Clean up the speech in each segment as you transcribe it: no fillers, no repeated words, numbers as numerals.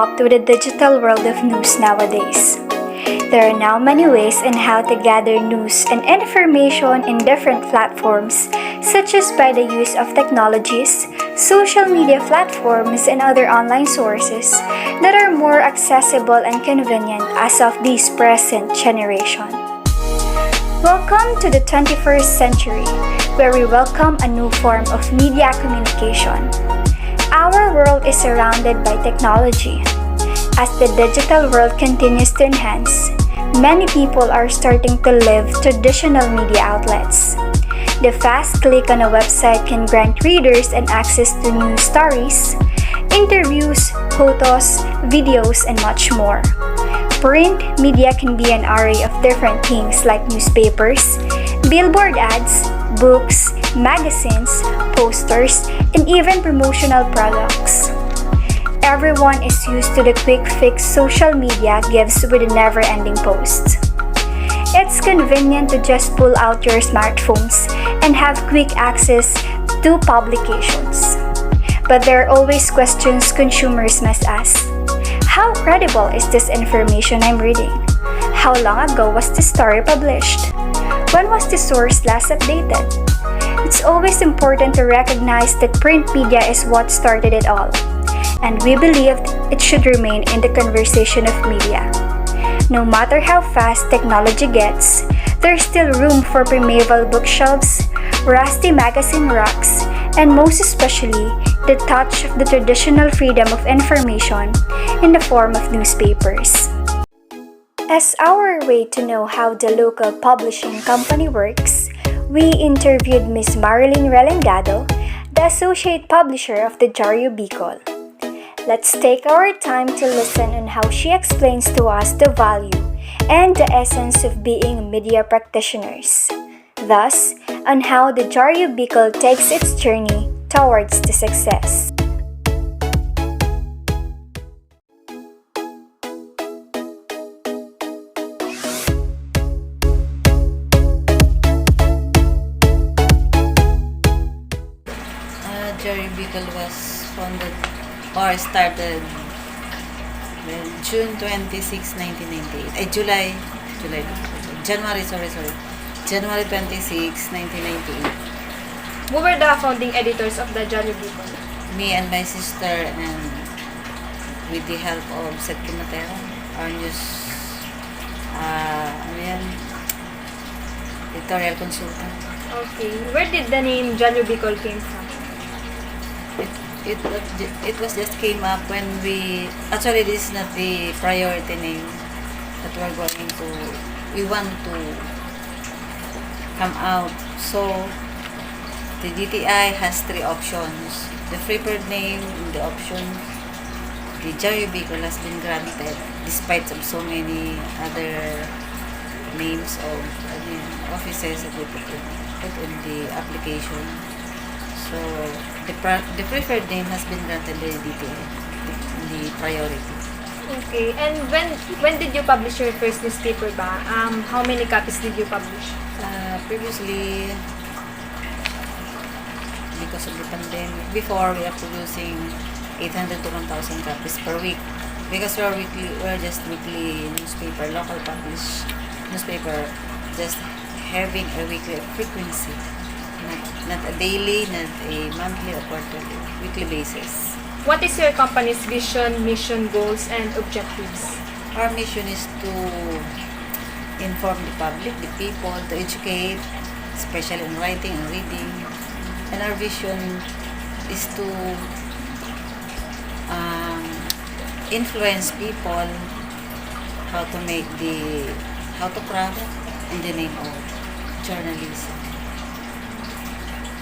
up with the digital world of news nowadays. There are now many ways on how to gather news and information in different platforms, such as by the use of technologies, social media platforms, and other online sources that are more accessible and convenient as of this present generation. Welcome to the 21st century, where we welcome a new form of media communication. Our world is surrounded by technology. As the digital world continues to enhance, many people are starting to leave traditional media outlets. The fast click on a website can grant readers an access to news stories, interviews, photos, videos, and much more. Print media can be an array of different things like newspapers, billboard ads, books, magazines, posters, and even promotional products. Everyone is used to the quick fix social media gives with a never-ending post. It's convenient to just pull out your smartphones and have quick access to publications. But there are always questions consumers must ask. How credible is this information I'm reading? How long ago was the story published? When was the source last updated? It's always important to recognize that print media is what started it all, and we believed it should remain in the conversation of media. No matter how fast technology gets, there's still room for primeval bookshelves, rusty magazine racks, and most especially, the touch of the traditional freedom of information in the form of newspapers. As our way to know how the local publishing company works, we interviewed Ms. Marilyn Relengado, the associate publisher of the Dyaryo Bikol. Let's take our time to listen on how she explains to us the value and the essence of being media practitioners. Thus, on how the Dyaryo Bikol takes its journey towards the success. Dyaryo Bikol was founded or started June 26, 1998. January 26, 1998. Who were the founding editors of the Dyaryo Bikol? Me and my sister, and with the help of Seth Kimatera, our news editorial consultant. Okay. Where did the name Dyaryo Bikol came from? It was just came up when actually this is not the priority name that we want to come out. So the DTI has three options. The preferred name in the option, the Dyaryo Bikol, has been granted despite of so many other names of offices that we put in the application. So the preferred name has been granted by the DTI, the priority. Okay. And when did you publish your first newspaper ba? How many copies did you publish? Previously, because of the pandemic, before we are producing 800 to 1,000 copies per week. Because we're just weekly newspaper, local published newspaper, just having a weekly frequency. Not a daily, not a monthly or quarterly, weekly basis. What is your company's vision, mission, goals, and objectives? Our mission is to inform the public, the people, to educate, especially in writing and reading. And our vision is to influence people how to craft in the name of journalism.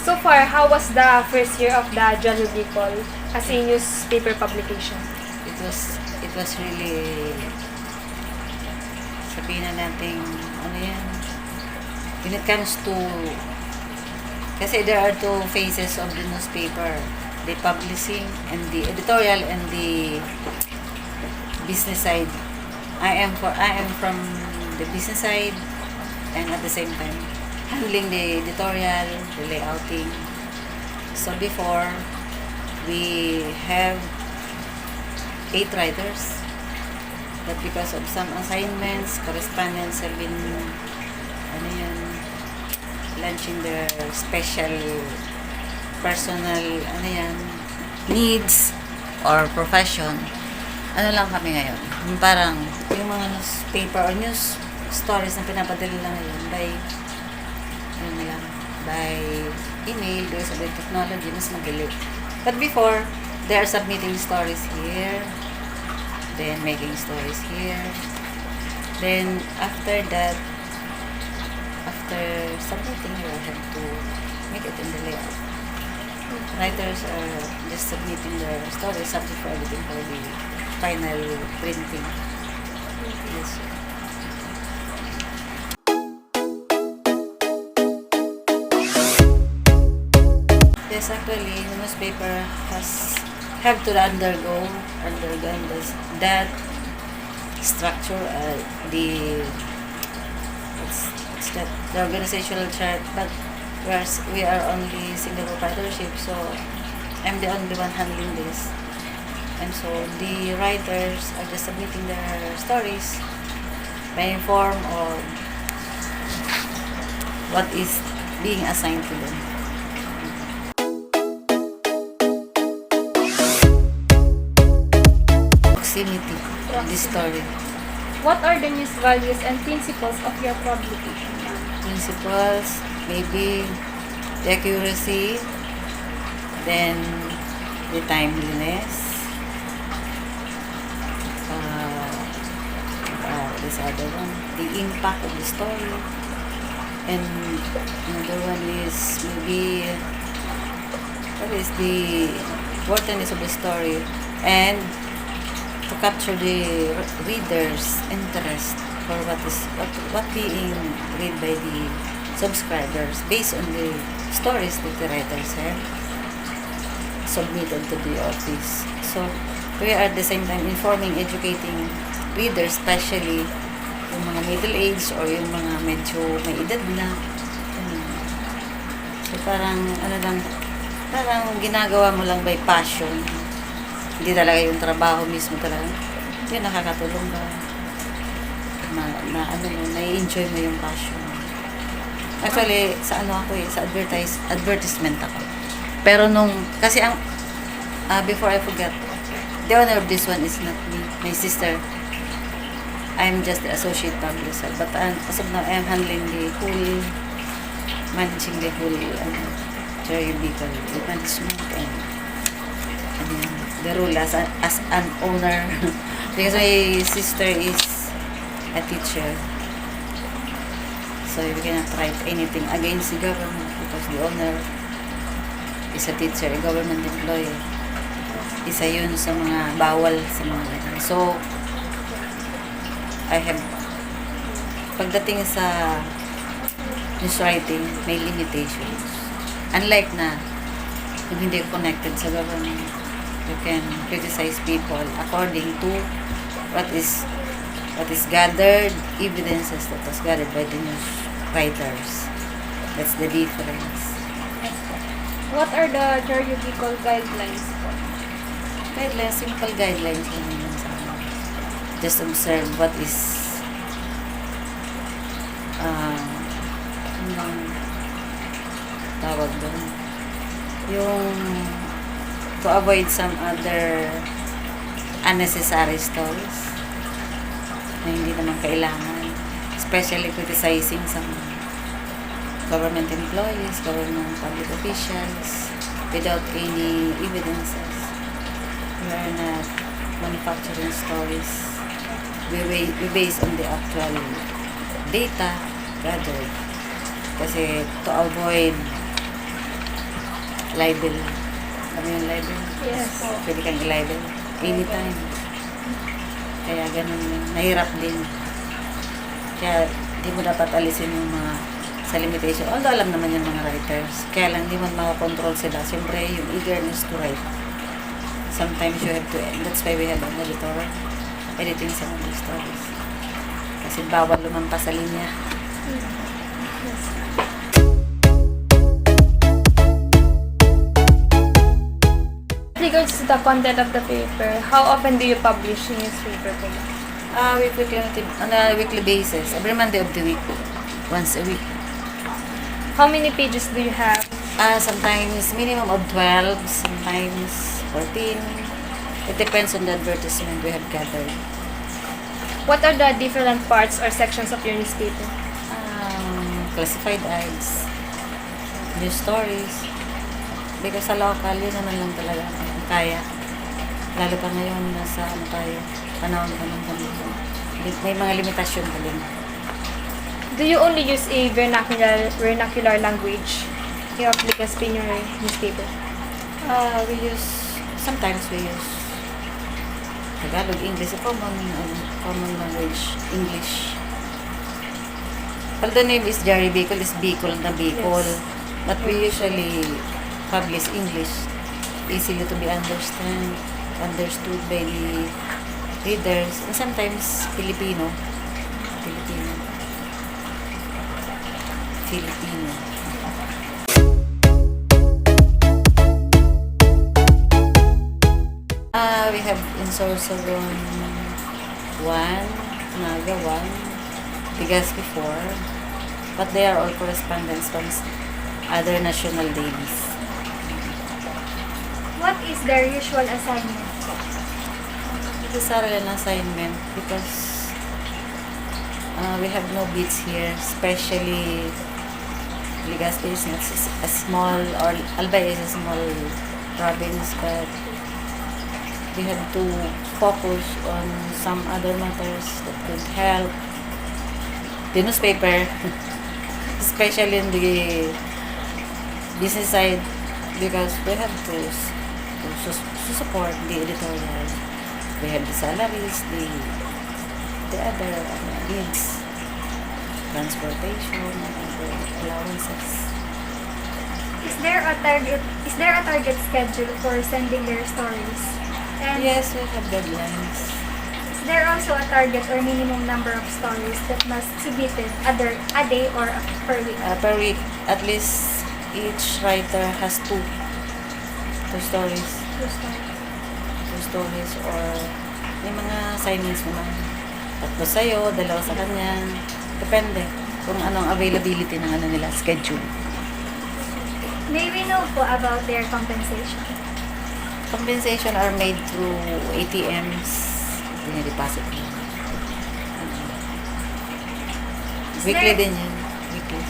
So far, how was the first year of the Dyaryo Bikol as a newspaper publication? It was really, sabihin na natin, when it comes to, kasi there are two phases of the newspaper, the publishing and the editorial and the business side. I am from the business side, and at the same time handling the editorial, the layouting. So before, we have 8 writers. But because of some assignments, correspondence have been, launching their special personal, needs or profession. Ano lang kami ngayon? Yung parang, yung mga newspaper or news stories na pinapadala lang ngayon by email, because of the technology, mas madali. But before, they are submitting stories here, then making stories here. Then, after that, after submitting, you have to make it in the layout. Writers are just submitting their stories, subject for everything for the final printing. Yes. Yes, actually, the newspaper have to undergo that structure, the organizational chart, but we are only single proprietorship, so I'm the only one handling this. And so the writers are just submitting their stories by form of what is being assigned to them. Proximity of the story. What are the news values and principles of your publication? Principles, maybe the accuracy, then the timeliness, this other one, the impact of the story, and another one is maybe what is the importance of the story, and to capture the reader's interest for what being read by the subscribers based on the stories that the writers have submitted to the office. So we are at the same time informing, educating readers, especially yung mga middle age or yung mga medyo may edad na. So parang parang ginagawa mo lang by passion. Hindi talaga yung trabaho mismo talaga. Yun, nakakatulong ba? Na-enjoy mo yung passion. Actually, sa sa advertisement ako. Pero kasi before I forget, the owner of this one is not me, my sister. I'm just the associate publisher. But as of now, I am handling managing the whole Dyaryo Bikol, the management and the role as an owner. Because my sister is a teacher, so we cannot write anything against the government because the owner is a teacher, a government employee. Isa yun sa mga bawal sa mga ganun. So I have, pagdating sa news writing, may limitations. Unlike na kung hindi connected sa government, you can criticize people according to what is gathered, evidences that was gathered by the news writers. That's the difference. What are the Dyaryo Bicol guidelines po? Guidelines, simple guidelines lang naman sa amin. Just observe what is anong tawag doon? Yung to avoid some other unnecessary stories na hindi naman kailangan, especially criticizing some government employees, government public officials without any evidences. We are not manufacturing stories. We base on the actual data gathered. Kasi to avoid libel. Ano yung libel? Yes. Pwede kang i-libel anytime. Kaya ganun yun. Nahirap din. Kaya di mo dapat alisin yung mga sa limitation. Although alam naman yung mga writers. Kaya lang di man makakontrol sila. Siyempre yung eagerness to write. Sometimes you have to, that's why we have an editor editing some of the stories. Kasi bawal lumampas sa linya. regards to the content of the paper, how often do you publish newspaper po? On a weekly basis. Every Monday of the week. Once a week. How many pages do you have? Sometimes minimum of 12, sometimes 14. It depends on the advertisement we have gathered. What are the different parts or sections of your newspaper? Classified ads, news stories. Because sa local, yun naman lang talaga ang kaya. Lalo pa ngayon, nasa panahon pa ng ganito. May mga limitasyon pa din. Do you only use a vernacular language in applicants in your newspaper? Sometimes we use Tagalog, English, common language, English. Although the name is Dyaryo Bikol, is Bikol na Bikol. Yes. But we usually publish English, easily to be understood by the readers, and sometimes Filipino. We have in Sorsogon 1, Naga 1, Legazpi 4, but they are all correspondents from other national dailies. What is their usual assignment? It is an assignment because we have no beats here, especially Legazpi is not a small, or Albay is a small province, but we have to focus on some other matters that could help the newspaper, especially in the business side, because we have to support the editorial. We have the salaries, the other needs, transportation, other allowances. Is there a target schedule for sending their stories? And Yes, we have deadlines. is there also a target or minimum number of stories that must submitted a day or per week? Per week, at least each writer has two stories. Two stories, or may mga assignments naman. Tatlo sa'yo, dalawa sa kanya. Depende kung anong availability ng nila, schedule. May we know po about their compensation? Compensation are made through ATMs, dinideposit mo. Weekly din yan. Weekly.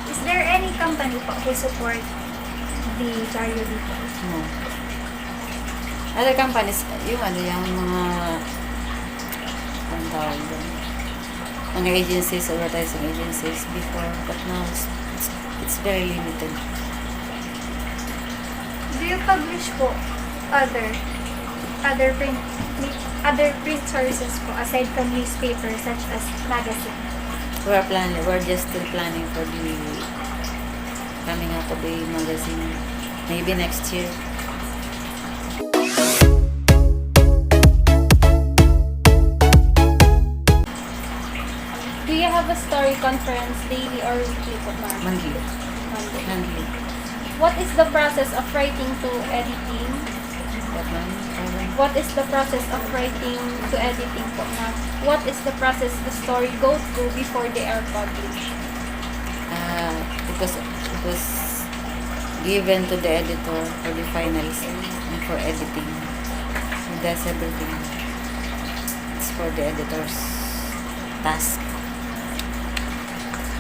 Is there any company po who support the Dyaryo Bikol? No. Other companies, yung mga ang tawag doon, mga agencies, advertising agencies before, but now it's very limited. Do you publish po other print sources po aside from newspapers such as magazine? We're just still planning for the coming out of the magazine, maybe next year. Do you have a story conference daily or weekly po, ma'am? Monthly. Monday. What is the process of writing to editing? What man? What is the process of writing to editing po, ma'am? What is the process the story goes through before they are published? It was given to the editor for the final say and for editing. He does everything. It's for the editor's task.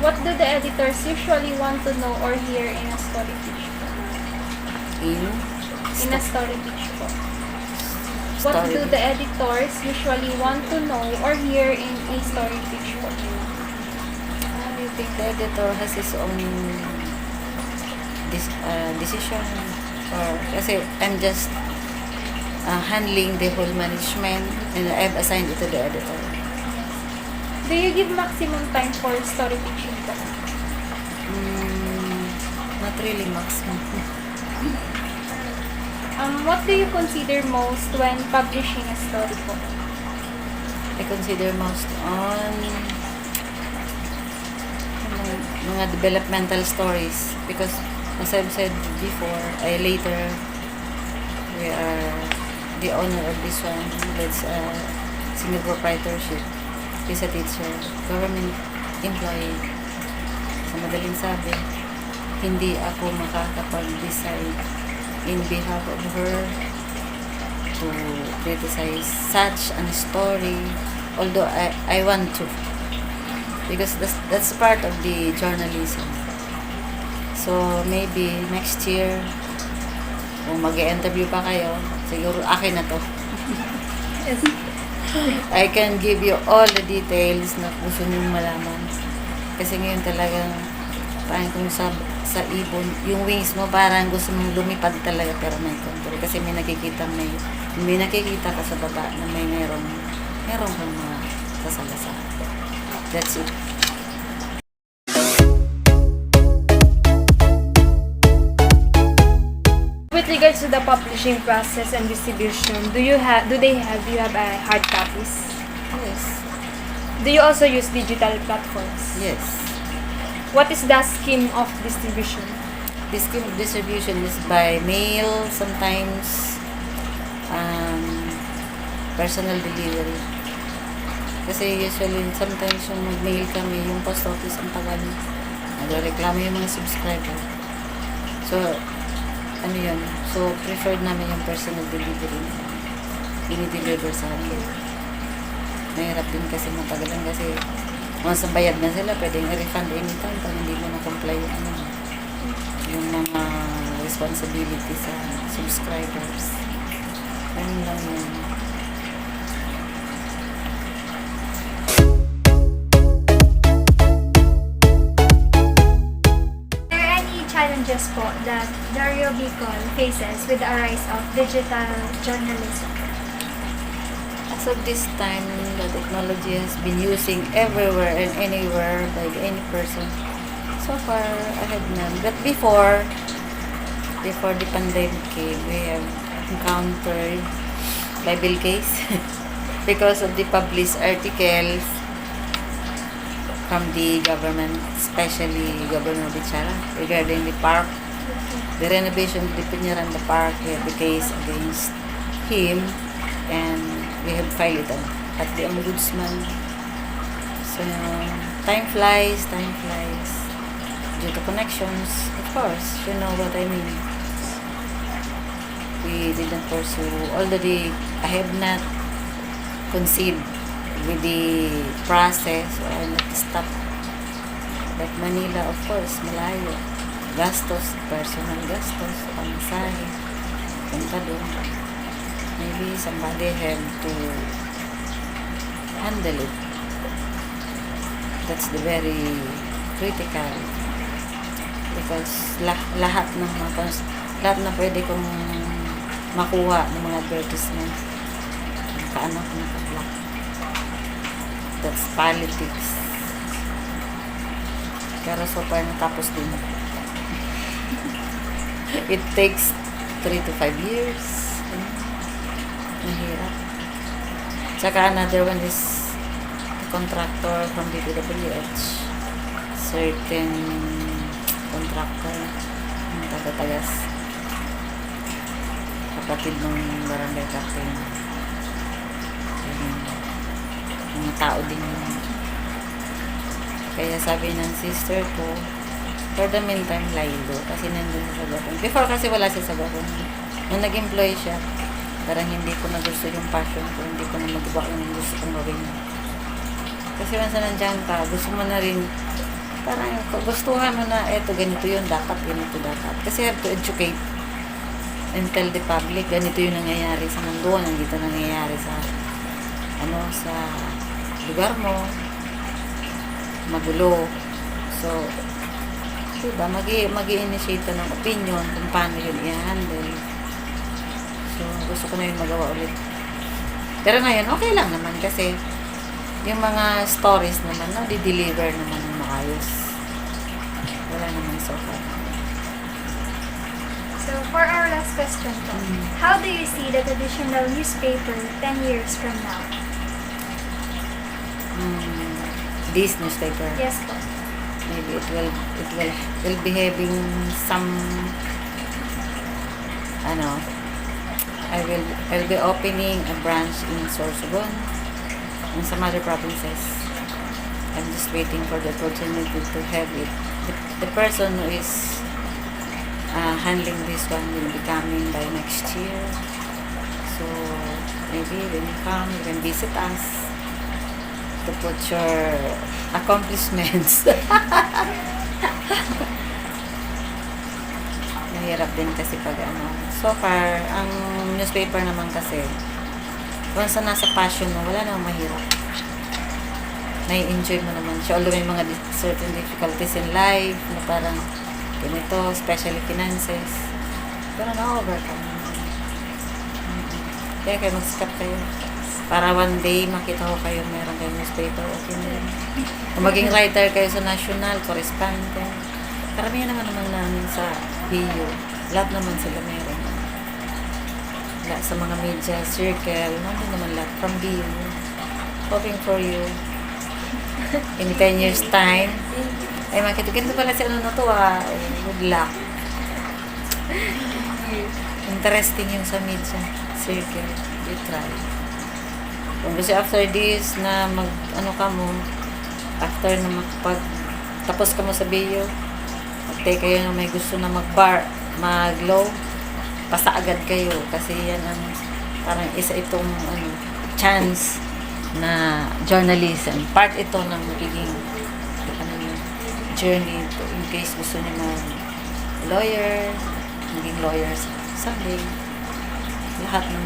What do the editors usually want to know or hear in a story pitch po, ma'am? In a story pitch po. What Story do the editors usually want to know or hear in a story pitch po? I think the editor has his own decision, or kasi I'm just handling the whole management, and I've assigned it to the editor. Do you give maximum time for story pitching po? Not really maximum. What do you consider most when publishing a story po? I consider most on mga developmental stories, because as I've said before, I later We are the owner of this one. That's single proprietorship. He's a teacher, government employee. Sa madaling sabi, hindi ako makakapag-decide in behalf of her to criticize such a story, although I want to, because that's part of the journalism. So maybe next year kung mag-interview pa kayo, siguro akin na to. I can give you all the details na gusto nyo malaman, kasi ngayon talagang parang kung sa ibon, yung wings mo parang gusto mong lumipad talaga, pero may control kasi may nakikita ka sa baba na meron kang mga sasalasa. That's it. With regards to the publishing process and distribution, do you have hard copies? Yes. Do you also use digital platforms? Yes. What is the scheme of distribution? The scheme of distribution is by mail, sometimes personal delivery. Kasi usually, sometimes yung mag-mail kami, yung post office ang tagal, nagreklamo yung mga subscriber. So, ano yun? So, preferred namin yung personal delivery. Ini-deliver sa amin. Mahirap din kasi matagalan kasi once bayad na sila, pwedeng i-refund anytime pag hindi mo na-comply yung mga responsibility sa subscribers. Ganun lang yun. Are there any challenges po that Dyaryo Bikol faces with the rise of digital journalism? As of this time, the technology has been using everywhere and anywhere by any person. So far, I have none. But before the pandemic came, we have encountered Bible case because of the published articles from the government, especially Governor Bichara, regarding the park, the renovation of the Pinyaran, the park. We have the case against him, and we have filed it at the ombudsman. So, time flies. Due to connections, of course, you know what I mean. We didn't pursue, although I have not conceded with the process, or I not stop. But Manila, of course, malayo. Gastos, personal gastos, pamasahe, punta doon. Maybe somebody have to handle it. That's the very critical, because lahat na pwede kong makuha ng mga advertisement, naka-block. That's politics. Pero so far natapos din. It takes 3 to 5 years. Mahirap. Tsaka another one is the contractor from DPWH. Certain contractor, yung taga-tagas, kapatid ng barangay captain. Mga tao din yun. Kaya sabi ng sister ko, for the meantime, laylo. Kasi nandun sa Gabon. Before kasi wala siya sa Gabon. Nung nag-employ siya, parang hindi ko na gusto yung passion ko. Hindi ko na magawa yung gusto kong gawin. Kasi once na nandiyan ka, gusto mo na rin, parang gustuhan mo na, eto, ganito yun, dapat, ganito dapat. Kasi have to educate and tell the public, ganito yung nangyayari sa mundo, nandito nangyayari sa, sa lugar mo, magulo. So, diba, mag-i-initiate ka ng opinion kung paano yun i-handle. So, gusto ko na yun magawa ulit. Pero ngayon, okay lang naman kasi yung mga stories naman, di-deliver naman ng maayos. Wala naman so far. So, for our last question po, how do you see the traditional newspaper 10 years from now? This newspaper. Yes po. Maybe will be having some I'll be opening a branch in Sorsogon and some other provinces. I'm just waiting for the opportunity to have it. The person who is handling this one will be coming by next year. So maybe when you come, you can visit us to put your accomplishments. Mahirap din kasi pag ano. So far, ang newspaper naman kasi, once na nasa passion mo, wala namang mahirap. Nai-enjoy mo naman siya. Although may mga certain difficulties in life, na parang ganito, especially finances. Pero na-overcome mo. Kaya kayo mag-stop kayo. Para one day, makita ko kayo, meron kayong newspaper, okay na yun. Kung maging writer kayo sa national, correspondent. Karamihan naman namin sa BU. Lahat naman sila meron. Lahat sa mga media circle, nandun naman lahat from BU. Hoping for you. In 10 years time, ay makita, ganito pala si ano na to good luck. Interesting yung sa media circle. You try. Kung gusto after this na ano ka mo, after na tapos ka mo sa BU, magtay kayo na may gusto na mag-law, pasa agad kayo kasi yan ang parang isa itong chance na journalism. Part ito ng magiging journey to, in case gusto niyo mag-lawyer, maging lawyer someday. Lahat ng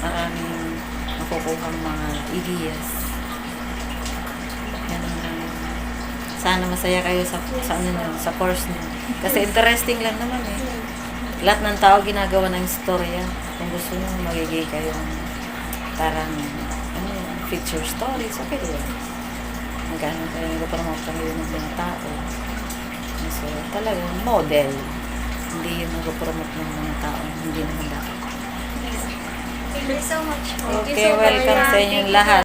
maraming makukuhang mga ideas. Yan ang sana masaya kayo sa ano nyo, sa course nyo. Kasi interesting lang naman eh. Lahat ng tao ginagawa ng istorya. Kung gusto nyo, magiging kayo parang feature stories, okay diba? Magkano kayo nag-promote kayo ng mga tao. So, talagang model. Hindi yung nag-promote ng mga tao. Hindi naman dapat. Thank you so much. Okay, welcome sa inyong lahat.